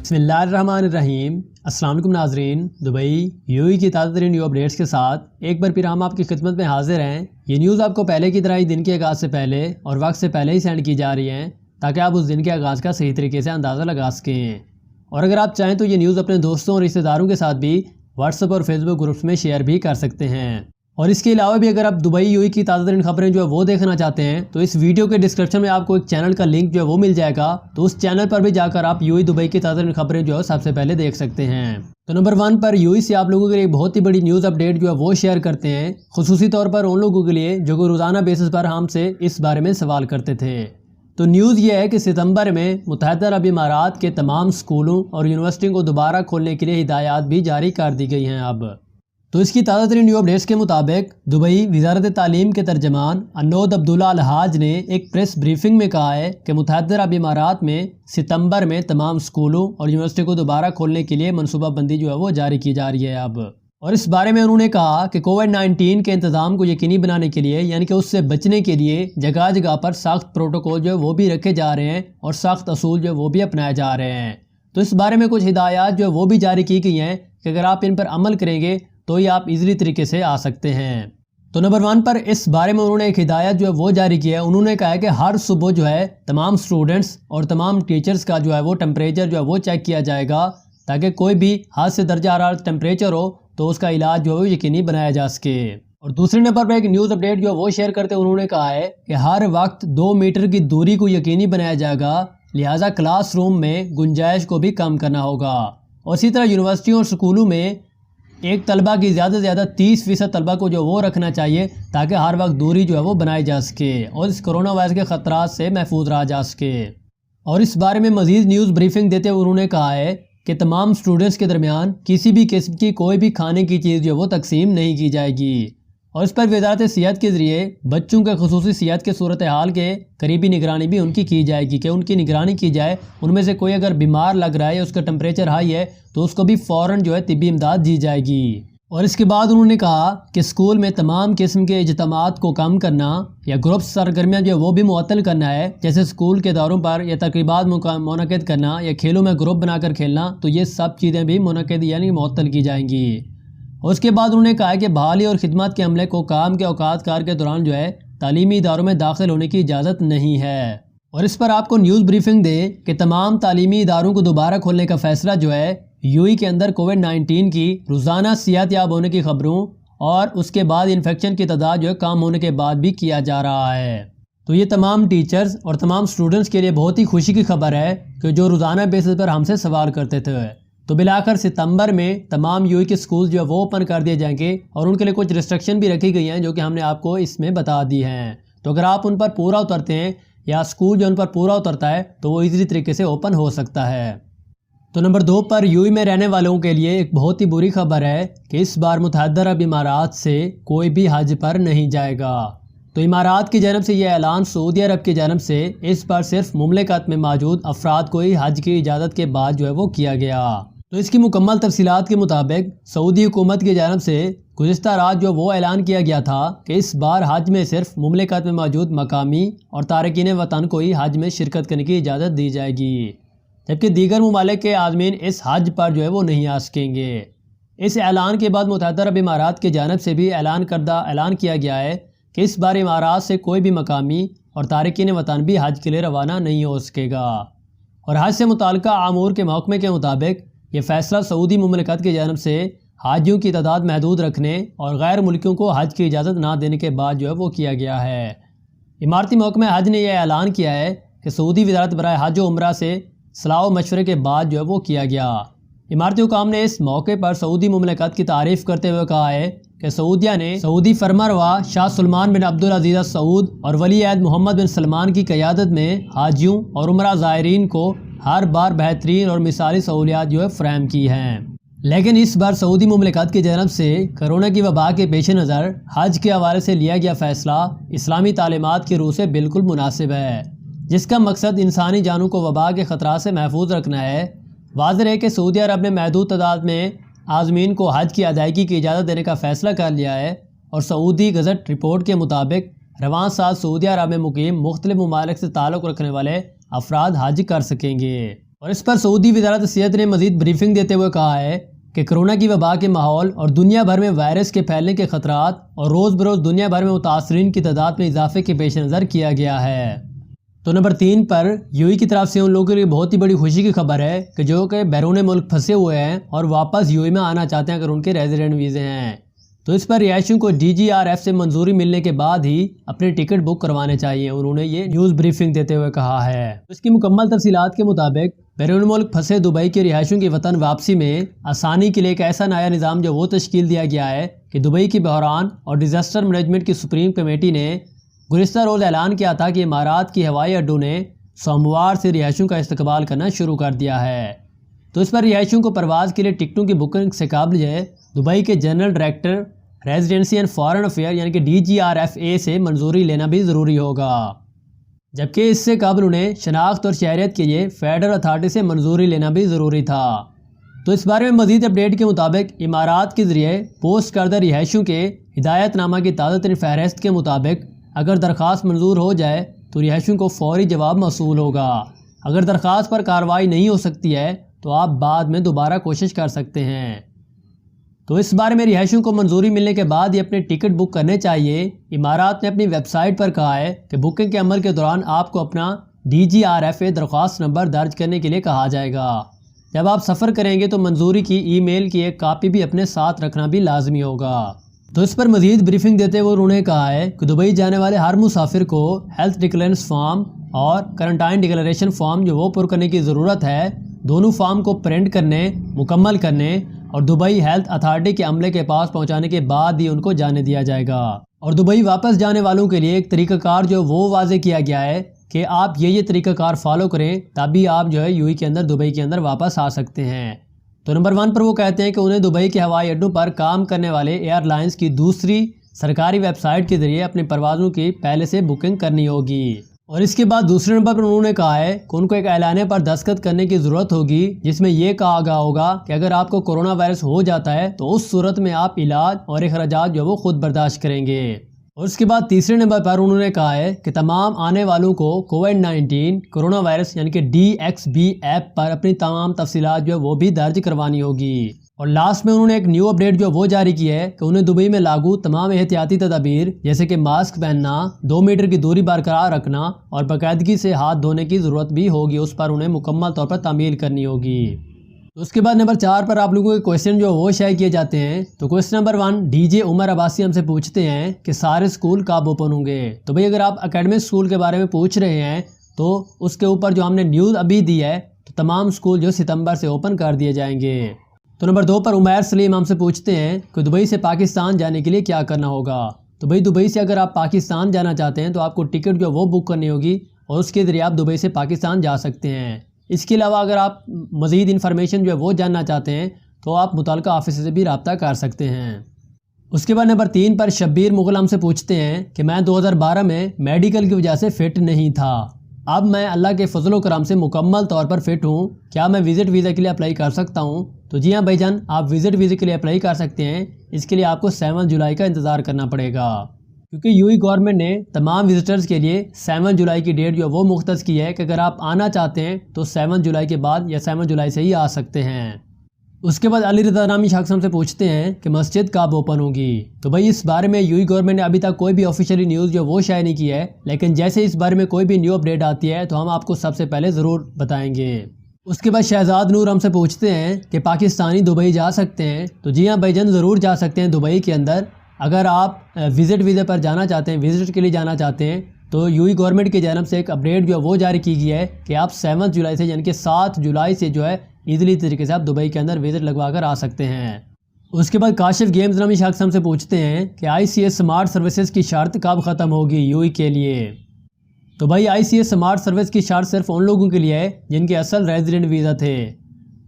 بسم اللہ الرحمن الرحیم۔ السلام علیکم ناظرین، دبئی یو کی تازہ ترین نیو اپڈیٹس کے ساتھ ایک بار پھر ہم آپ کی خدمت میں حاضر ہیں۔ یہ نیوز آپ کو پہلے کی طرح ہی دن کے آغاز سے پہلے اور وقت سے پہلے ہی سینڈ کی جا رہی ہیں تاکہ آپ اس دن کے آغاز کا صحیح طریقے سے اندازہ لگا سکیں، اور اگر آپ چاہیں تو یہ نیوز اپنے دوستوں اور رشتہ داروں کے ساتھ بھی واٹس ایپ اور فیس بک گروپس میں شیئر بھی کر سکتے ہیں۔ اور اس کے علاوہ بھی اگر آپ دبئی یو کی تازہ ترین خبریں جو ہے وہ دیکھنا چاہتے ہیں تو اس ویڈیو کے ڈسکرپشن میں آپ کو ایک چینل کا لنک جو ہے وہ مل جائے گا، تو اس چینل پر بھی جا کر آپ یو دبئی کی تازہ ترین خبریں جو ہے سب سے پہلے دیکھ سکتے ہیں۔ تو نمبر 1 پر یو سے آپ لوگوں کے لیے بہت ہی بڑی نیوز اپڈیٹ جو ہے وہ شیئر کرتے ہیں، خصوصی طور پر ان لوگوں کے لیے جو کہ روزانہ بیسس پر ہم سے اس بارے میں سوال کرتے تھے۔ تو نیوز یہ ہے کہ ستمبر میں متحدہ عرب امارات کے تمام اسکولوں اور یونیورسٹیوں کو دوبارہ کھولنے کے لیے ہدایات بھی جاری کر دی گئی ہیں اب۔ تو اس کی تازہ ترین نیو اپڈیٹس کے مطابق دبئی وزارت تعلیم کے ترجمان انود عبداللہ الحاج نے ایک پریس بریفنگ میں کہا ہے کہ متحدہ عرب امارات میں ستمبر میں تمام اسکولوں اور یونیورسٹی کو دوبارہ کھولنے کے لیے منصوبہ بندی جو ہے وہ جاری کی جا رہی ہے اب۔ اور اس بارے میں انہوں نے کہا کہ کووڈ-19 کے انتظام کو یقینی بنانے کے لیے، یعنی کہ اس سے بچنے کے لیے جگہ جگہ پر سخت پروٹوکول جو ہے وہ بھی رکھے جا رہے ہیں اور سخت اصول جو ہے وہ بھی اپنائے جا رہے ہیں۔ تو اس بارے میں کچھ ہدایات جو ہے وہ بھی جاری کی گئی ہیں کہ اگر آپ ان پر عمل کریں گے تو یہ آپ ایزلی طریقے سے آ سکتے ہیں۔ تو نمبر 1 پر اس بارے میں انہوں نے ایک ہدایت جو ہے وہ جاری کی ہے۔ انہوں نے کہا ہے کہ ہر صبح جو ہے تمام سٹوڈنٹس اور تمام ٹیچرز کا جو ہے وہ ٹمپریچر جو ہے وہ چیک کیا جائے گا تاکہ کوئی بھی حد سے درجہ حرارت ٹمپریچر ہو تو اس کا علاج جو ہے وہ یقینی بنایا جا سکے۔ اور دوسرے نمبر پر ایک نیوز اپڈیٹ جو ہے وہ شیئر کرتے انہوں نے کہا ہے کہ ہر وقت 2 میٹر کی دوری کو یقینی بنایا جائے گا، لہٰذا کلاس روم میں گنجائش کو بھی کم کرنا ہوگا۔ اور اسی طرح یونیورسٹیوں اور سکولوں میں ایک طلبہ کی زیادہ سے زیادہ 30% طلبہ کو جو وہ رکھنا چاہیے تاکہ ہر وقت دوری جو ہے وہ بنائی جا سکے اور اس کرونا وائرس کے خطرات سے محفوظ رہا جا سکے۔ اور اس بارے میں مزید نیوز بریفنگ دیتے ہوئے انہوں نے کہا ہے کہ تمام سٹوڈنٹس کے درمیان کسی بھی قسم کی کوئی بھی کھانے کی چیز جو وہ تقسیم نہیں کی جائے گی۔ اور اس پر وزارت صحت کے ذریعے بچوں کے خصوصی صحت کے صورتحال کے قریبی نگرانی بھی ان کی جائے گی کہ ان کی نگرانی کی جائے، ان میں سے کوئی اگر بیمار لگ رہا ہے یا اس کا ٹمپریچر ہائی ہے تو اس کو بھی فوراً جو ہے طبی امداد دی جائے گی۔ اور اس کے بعد انہوں نے کہا کہ اسکول میں تمام قسم کے اجتماعات کو کم کرنا یا گروپ سرگرمیاں جو ہے وہ بھی معطل کرنا ہے، جیسے اسکول کے دوروں پر یا تقریبات منعقد کرنا یا کھیلوں میں گروپ بنا کر کھیلنا، تو یہ سب چیزیں بھی منعقد یعنی معطل کی جائیں گی۔ اور اس کے بعد انہوں نے کہا کہ بحالی اور خدمات کے عملے کو کام کے اوقات کار کے دوران جو ہے تعلیمی اداروں میں داخل ہونے کی اجازت نہیں ہے۔ اور اس پر آپ کو نیوز بریفنگ دے کہ تمام تعلیمی اداروں کو دوبارہ کھولنے کا فیصلہ جو ہے یو کے اندر کووڈ-19 کی روزانہ صحت یاب ہونے کی خبروں اور اس کے بعد انفیکشن کی تعداد جو ہے کم ہونے کے بعد بھی کیا جا رہا ہے۔ تو یہ تمام ٹیچرز اور تمام سٹوڈنٹس کے لیے بہت ہی خوشی کی خبر ہے کہ جو روزانہ بیسس پر ہم سے سوال کرتے تھے، تو بالآخر ستمبر میں تمام یو کے سکول جو ہے وہ اوپن کر دیے جائیں گے اور ان کے لیے کچھ ریسٹرکشن بھی رکھی گئی ہیں جو کہ ہم نے آپ کو اس میں بتا دی ہیں۔ تو اگر آپ ان پر پورا اترتے ہیں یا سکول جو ان پر پورا اترتا ہے تو وہ ایزلی طریقے سے اوپن ہو سکتا ہے۔ تو نمبر 2 پر یو میں رہنے والوں کے لیے ایک بہت ہی بری خبر ہے کہ اس بار متحدہ عرب امارات سے کوئی بھی حج پر نہیں جائے گا۔ تو امارات کی جانب سے یہ اعلان سعودی عرب کی جانب سے اس بار صرف مملکت میں موجود افراد کو ہی حج کی اجازت کے بعد جو ہے وہ کیا گیا۔ تو اس کی مکمل تفصیلات کے مطابق سعودی حکومت کی جانب سے گزشتہ رات جو وہ اعلان کیا گیا تھا کہ اس بار حج میں صرف مملکت میں موجود مقامی اور تارکین وطن کو ہی حج میں شرکت کرنے کی اجازت دی جائے گی، جبکہ دیگر ممالک کے عازمین اس حج پر جو ہے وہ نہیں آ سکیں گے۔ اس اعلان کے بعد متحدہ عرب امارات کی جانب سے بھی اعلان کیا گیا ہے کہ اس بار امارات سے کوئی بھی مقامی اور تارکین وطن بھی حج کے لیے روانہ نہیں ہو سکے گا۔ اور حج سے متعلقہ امور کے محکمے کے مطابق یہ فیصلہ سعودی مملکت کی جانب سے حاجیوں کی تعداد محدود رکھنے اور غیر ملکیوں کو حج کی اجازت نہ دینے کے بعد جو ہے وہ کیا گیا ہے۔ امارتی محکمہ حج نے یہ اعلان کیا ہے کہ سعودی وزارت برائے حج و عمرہ سے صلاح و مشورے کے بعد جو ہے وہ کیا گیا۔ امارتی حکام نے اس موقع پر سعودی مملکت کی تعریف کرتے ہوئے کہا ہے کہ سعودیہ نے سعودی فرمانروا شاہ سلمان بن عبدالعزیز سعود اور ولی عہد محمد بن سلمان کی قیادت میں حاجیوں اور عمرہ زائرین کو ہر بار بہترین اور مثالی سہولیات جو ہے فراہم کی ہیں، لیکن اس بار سعودی مملکت کی جانب سے کرونا کی وبا کے پیش نظر حج کے حوالے سے لیا گیا فیصلہ اسلامی تعلیمات کی روح سے بالکل مناسب ہے، جس کا مقصد انسانی جانوں کو وبا کے خطرات سے محفوظ رکھنا ہے۔ واضح ہے کہ سعودی عرب نے محدود تعداد میں عازمین کو حج کی ادائیگی کی اجازت دینے کا فیصلہ کر لیا ہے، اور سعودی گزٹ رپورٹ کے مطابق رواں سال سعودی عرب میں مقیم مختلف ممالک سے تعلق رکھنے والے افراد حج کر سکیں گے۔ اور اس پر سعودی وزارت صحت نے مزید بریفنگ دیتے ہوئے کہا ہے کہ کرونا کی وبا کے ماحول اور دنیا بھر میں وائرس کے پھیلنے کے خطرات اور روز بروز دنیا بھر میں متاثرین کی تعداد میں اضافے کے پیش نظر کیا گیا ہے۔ تو نمبر 3 پر یو اے کی طرف سے ان لوگوں کے لیے بہت ہی بڑی خوشی کی خبر ہے کہ جو کہ بیرون ملک پھنسے ہوئے ہیں اور واپس یو اے میں آنا چاہتے ہیں اگر ان کے ریزیڈنٹ ویزے ہیں، تو اس پر رہائشیوں کو DGRF سے منظوری ملنے کے بعد ہی اپنے ٹکٹ بک کروانے چاہیے، انہوں نے یہ نیوز بریفنگ دیتے ہوئے کہا ہے۔ اس کی مکمل تفصیلات کے مطابق بیرون ملک پھنسے دبئی کے رہائشیوں کی وطن واپسی میں آسانی کے لیے ایک ایسا نیا نظام جو وہ تشکیل دیا گیا ہے کہ دبئی کی بحران اور ڈیزاسٹر مینجمنٹ کی سپریم کمیٹی نے گزشتہ روز اعلان کیا تھا کہ امارات کی ہوائی اڈوں نے سوموار سے رہائشیوں کا استقبال کرنا شروع کر دیا ہے۔ تو اس پر رہائشیوں کو پرواز کے لیے ٹکٹوں کی بکنگ سے قبل دبئی کے general director residency and foreign affair یعنی کہ DGRFA سے منظوری لینا بھی ضروری ہوگا، جبکہ اس سے قبل انہیں شناخت اور شہریت کے لیے فیڈرل اتھارٹی سے منظوری لینا بھی ضروری تھا۔ تو اس بارے میں مزید اپڈیٹ کے مطابق امارات کے ذریعے پوسٹ کردہ رہائشیوں کے ہدایت نامہ کی تازہ ترین فہرست کے مطابق اگر درخواست منظور ہو جائے تو رہائشیوں کو فوری جواب موصول ہوگا۔ اگر درخواست پر کارروائی نہیں ہو سکتی ہے تو آپ بعد میں دوبارہ کوشش کر سکتے ہیں۔ تو اس بارے میں رہائشیوں کو منظوری ملنے کے بعد ہی اپنے ٹکٹ بک کرنے چاہیے۔ امارات نے اپنی ویب سائٹ پر کہا ہے کہ بکنگ کے عمل کے دوران آپ کو اپنا DGRFA درخواست نمبر درج کرنے کے لیے کہا جائے گا۔ جب آپ سفر کریں گے تو منظوری کی ای میل کی ایک کاپی بھی اپنے ساتھ رکھنا بھی لازمی ہوگا۔ تو اس پر مزید بریفنگ دیتے ہوئے انہوں نے کہا ہے کہ دبئی جانے والے ہر مسافر کو ہیلتھ ڈکلیئرنس فارم اور کرنٹائن ڈکلیریشن فارم جو وہ پر کرنے کی ضرورت ہے، دونوں فارم کو پرنٹ کرنے، مکمل کرنے اور دبئی ہیلتھ اتھارٹی کے عملے کے پاس پہنچانے کے بعد ہی ان کو جانے دیا جائے گا۔ اور دبئی واپس جانے والوں کے لیے ایک طریقہ کار جو وہ واضح کیا گیا ہے کہ آپ یہ طریقہ کار فالو کریں تبھی آپ یو اے کے اندر دبئی کے اندر واپس آ سکتے ہیں۔ تو نمبر 1 پر وہ کہتے ہیں کہ انہیں دبئی کے ہوائی اڈوں پر کام کرنے والے ایئر لائنز کی دوسری سرکاری ویب سائٹ کے ذریعے اپنی پروازوں کی پہلے سے بکنگ کرنی ہوگی۔ اور اس کے بعد دوسرے نمبر پر انہوں نے کہا ہے کہ ان کو ایک اعلانے پر دستخط کرنے کی ضرورت ہوگی جس میں یہ کہا گیا ہوگا کہ اگر آپ کو کورونا وائرس ہو جاتا ہے تو اس صورت میں آپ علاج اور اخراجات وہ خود برداشت کریں گے۔ اور اس کے بعد تیسرے نمبر پر انہوں نے کہا ہے کہ تمام آنے والوں کو کووڈ-19 کورونا وائرس یعنی کہ DXB ایپ پر اپنی تمام تفصیلات وہ بھی درج کروانی ہوگی۔ اور لاسٹ میں انہوں نے ایک نیو اپڈیٹ وہ جاری کی ہے کہ انہیں دبئی میں لاگو تمام احتیاطی تدابیر جیسے کہ ماسک پہننا، 2 میٹر کی دوری برقرار رکھنا اور باقاعدگی سے ہاتھ دھونے کی ضرورت بھی ہوگی، اس پر انہیں مکمل طور پر تعمیل کرنی ہوگی۔ اس کے بعد نمبر 4 پر آپ لوگوں کے کویسچن وہ شائع کیے جاتے ہیں۔ تو کویسچن نمبر 1 DJ عمر عباسی ہم سے پوچھتے ہیں کہ سارے اسکول کب اوپن ہوں گے؟ تو بھئی اگر آپ اکیڈمک اسکول کے بارے میں پوچھ رہے ہیں تو اس کے اوپر جو ہم نے نیوز ابھی دی ہے تو تمام اسکول ستمبر سے اوپن کر دیے جائیں گے۔ تو نمبر 2 پر عمیر سلیم ہم سے پوچھتے ہیں کہ دبئی سے پاکستان جانے کے لیے کیا کرنا ہوگا؟ تو بھئی دبئی سے اگر آپ پاکستان جانا چاہتے ہیں تو آپ کو ٹکٹ وہ بک کرنی ہوگی اور اس کے ذریعے آپ دبئی سے پاکستان جا سکتے ہیں۔ اس کے علاوہ اگر آپ مزید انفارمیشن وہ جاننا چاہتے ہیں تو آپ متعلقہ آفس سے بھی رابطہ کر سکتے ہیں۔ اس کے بعد نمبر 3 پر شبیر مغل ہم سے پوچھتے ہیں کہ میں 2012 میں میڈیکل کی وجہ سے فٹ نہیں تھا، اب میں اللہ کے فضل و کرم سے مکمل طور پر فٹ ہوں، کیا میں وزٹ ویزا کے لیے اپلائی کر سکتا ہوں؟ تو جی ہاں بھائی جان، آپ وزٹ ویزے کے لیے اپلائی کر سکتے ہیں۔ اس کے لیے آپ کو 7 جولائی کا انتظار کرنا پڑے گا، کیونکہ یو اے گورنمنٹ نے تمام وزٹرز کے لیے 7 جولائی کی ڈیٹ وہ مختص کی ہے کہ اگر آپ آنا چاہتے ہیں تو 7 جولائی کے بعد یا 7 جولائی سے ہی آ سکتے ہیں۔ اس کے بعد علی رضا نامی شخص ہم سے پوچھتے ہیں کہ مسجد کب اوپن ہوگی؟ تو بھائی اس بارے میں یو اے گورنمنٹ نے ابھی تک کوئی بھی آفیشیلی نیوز وہ شائع نہیں کی ہے، لیکن جیسے اس بارے میں کوئی بھی نیو اپڈیٹ آتی ہے تو ہم آپ کو سب سے پہلے ضرور بتائیں گے۔ اس کے بعد شہزاد نور ہم سے پوچھتے ہیں کہ پاکستانی دبئی جا سکتے ہیں؟ تو جی ہاں بھائی جان، ضرور جا سکتے ہیں دبئی کے اندر۔ اگر آپ وزٹ ویزے پر جانا چاہتے ہیں، وزٹ کے لیے جانا چاہتے ہیں تو یو اے گورنمنٹ کی جانب سے ایک اپڈیٹ وہ جاری کی گئی ہے کہ آپ 7 جولائی سے یعنی کہ 7 جولائی سے ایزیلی طریقے سے آپ دبئی کے اندر وزٹ لگوا کر آ سکتے ہیں۔ اس کے بعد کاشف گیمز نامی شخص ہم سے پوچھتے ہیں کہ ICS سمارٹ سروسز کی شرط کب ختم ہوگی یو اے کے لیے؟ تو بھائی ICS سمارٹ سروس کی شرط صرف ان لوگوں کے لیے ہے جن کے اصل ریزیڈنٹ ویزا تھے۔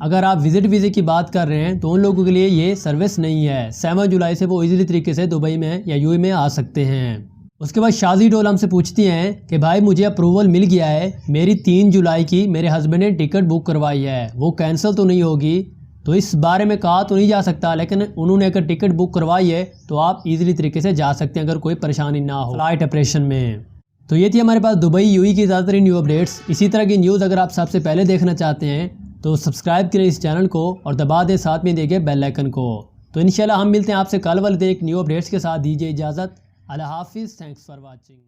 اگر آپ وزٹ ویزے کی بات کر رہے ہیں تو ان لوگوں کے لیے یہ سروس نہیں ہے۔ 7 جولائی سے وہ ایزیلی طریقے سے دبئی میں یا یو اے میں آ سکتے ہیں۔ اس کے بعد شازی ڈول ہم سے پوچھتی ہیں کہ بھائی مجھے اپروول مل گیا ہے، میری 3 جولائی کی میرے ہسبینڈ نے ٹکٹ بک کروائی ہے، وہ کینسل تو نہیں ہوگی؟ تو اس بارے میں کہا تو نہیں جا سکتا، لیکن انہوں نے اگر ٹکٹ بک کروائی ہے تو آپ ایزیلی طریقے سے جا سکتے ہیں اگر کوئی پریشانی نہ ہو فلائٹ آپریشن میں۔ تو یہ تھی ہمارے پاس دبئی UAE کی زیادہ ترین نیو اپڈیٹس۔ اسی طرح کی نیوز اگر آپ سب سے پہلے دیکھنا چاہتے ہیں تو سبسکرائب کریں اس چینل کو اور دبا دیں ساتھ میں دیکھیں بیل آئیکن کو۔ تو انشاءاللہ ہم ملتے ہیں آپ سے کل والے دن ایک نیو اپڈیٹس کے ساتھ۔ دیجیے اجازت، اللہ حافظ، تھینکس فار واچنگ۔